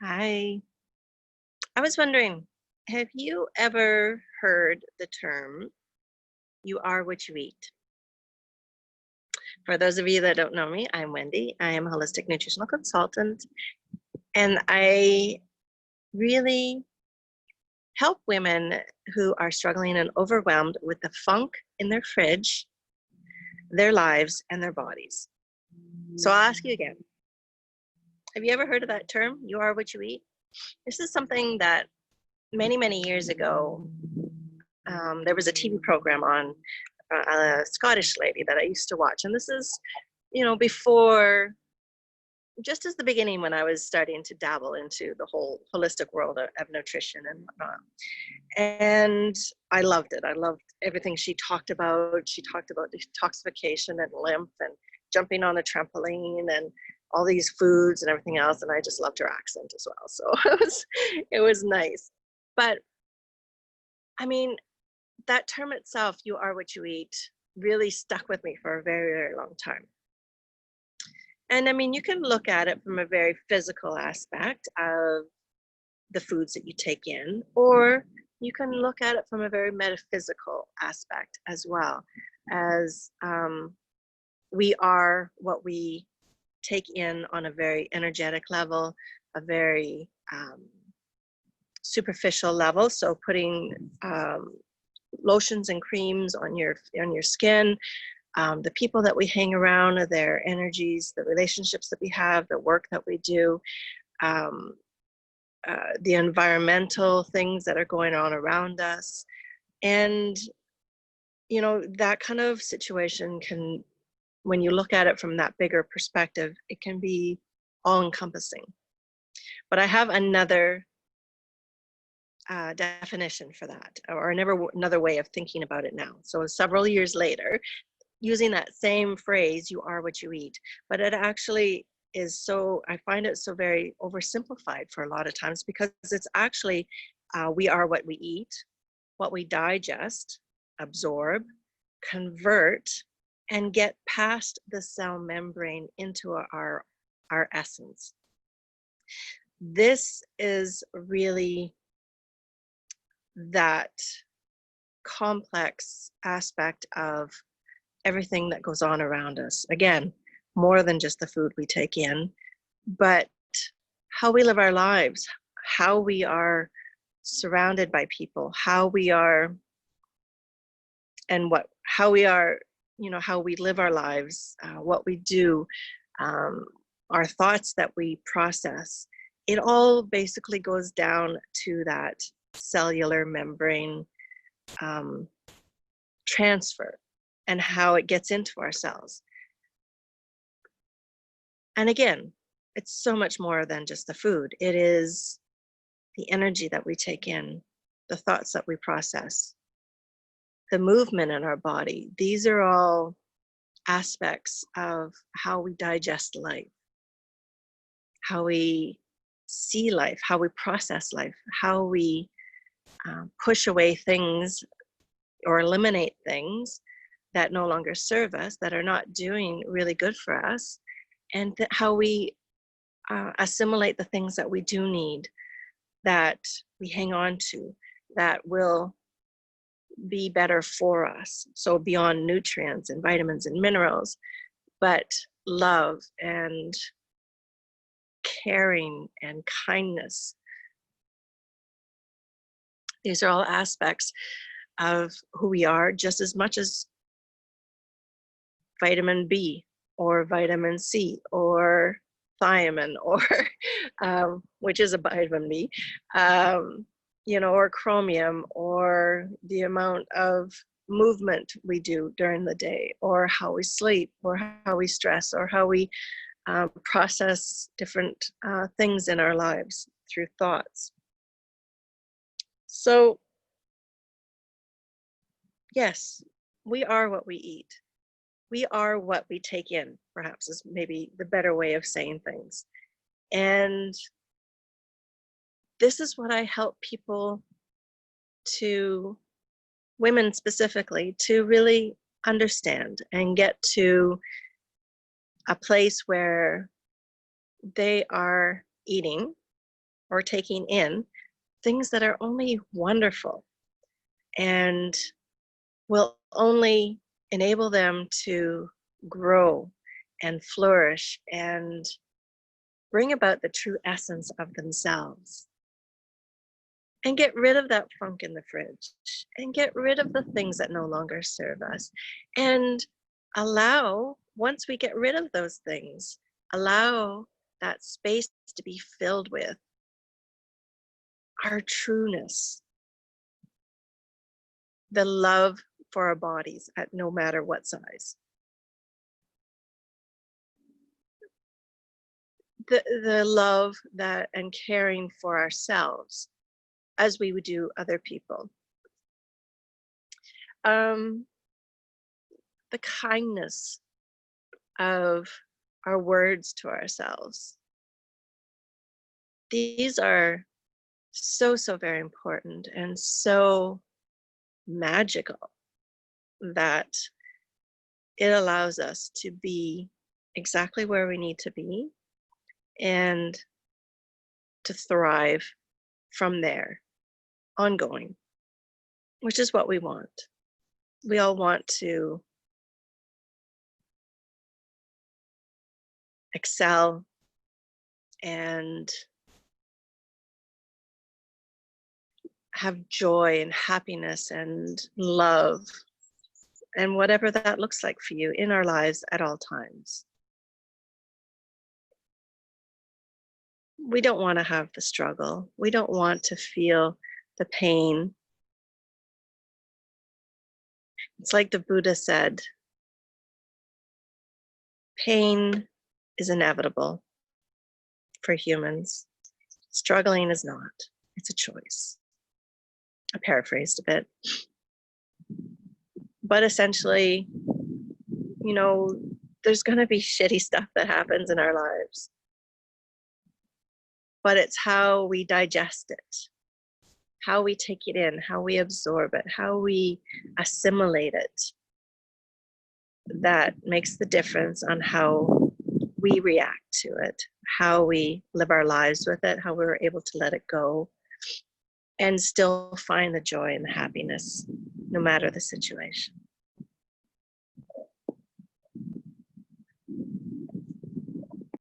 Hi. I was wondering, have you ever heard the term you are what you eat? For those of you that don't know me, I'm Wendy. I am a holistic nutritional consultant, and I really help women who are struggling and overwhelmed with the funk in their fridge, their lives, and their bodies. So I'll ask you again, have you ever heard of that term, you are what you eat? This is something that many, many years ago, there was a TV program on a Scottish lady that I used to watch. And this is, before, just as the beginning when I was starting to dabble into the whole holistic world of nutrition and whatnot. And I loved it. I loved everything she talked about. She talked about detoxification and lymph and jumping on a trampoline and all these foods and everything else. And I just loved her accent as well. So it was nice. But I mean, that term itself, you are what you eat, really stuck with me for a very, very long time. And I mean, you can look at it from a very physical aspect of the foods that you take in, or you can look at it from a very metaphysical aspect as well, as we are what we take in on a very energetic level, a very superficial level. So putting lotions and creams on your skin, the people that we hang around, their energies, the relationships that we have, the work that we do, um, the environmental things that are going on around us. And, that kind of situation can, when you look at it from that bigger perspective, it can be all encompassing. But I have another definition for that, or another way of thinking about it now. So several years later, using that same phrase, you are what you eat, but it actually is so, I find it so very oversimplified for a lot of times, because it's actually, we are what we eat, what we digest, absorb, convert, and get past the cell membrane into our essence. This is really that complex aspect of everything that goes on around us. Again, more than just the food we take in, but how we live our lives, how we are surrounded by people, how we are, and how we are, how we live our lives, what we do, um, our thoughts that we process. It all basically goes down to that cellular membrane transfer and how it gets into our cells. And again, it's so much more than just the food. It is the energy that we take in, the thoughts that we process, the movement in our body. These are all aspects of how we digest life, how we see life, how we process life, how we push away things or eliminate things that no longer serve us, that are not doing really good for us, and how we assimilate the things that we do need, that we hang on to, that will be better for us. So beyond nutrients and vitamins and minerals, but love and caring and kindness. These are all aspects of who we are, just as much as vitamin B or vitamin C or thiamine or which is a vitamin B, or chromium, or the amount of movement we do during the day, or how we sleep, or how we stress, or how we process different things in our lives through thoughts. So yes, we are what we eat. We are what we take in, perhaps, is maybe the better way of saying things. And this is what I help people, to women specifically, to really understand and get to a place where they are eating or taking in things that are only wonderful and will only enable them to grow and flourish and bring about the true essence of themselves. And get rid of that funk in the fridge and get rid of the things that no longer serve us. And allow, once we get rid of those things, allow that space to be filled with our trueness, the love for our bodies at no matter what size. The love that and caring for ourselves as we would do other people. The kindness of our words to ourselves. These are so, so very important and so magical that it allows us to be exactly where we need to be and to thrive from there, ongoing, which is what we want. We all want to excel and have joy and happiness and love and whatever that looks like for you in our lives at all times. We don't want to have the struggle. We don't want to feel the pain. It's like the Buddha said, pain is inevitable for humans. Struggling is not. It's a choice. I paraphrased a bit. But essentially, you know, there's going to be shitty stuff that happens in our lives. But it's how we digest it, how we take it in, how we absorb it, how we assimilate it, that makes the difference on how we react to it, how we live our lives with it, how we're able to let it go and still find the joy and the happiness no matter the situation.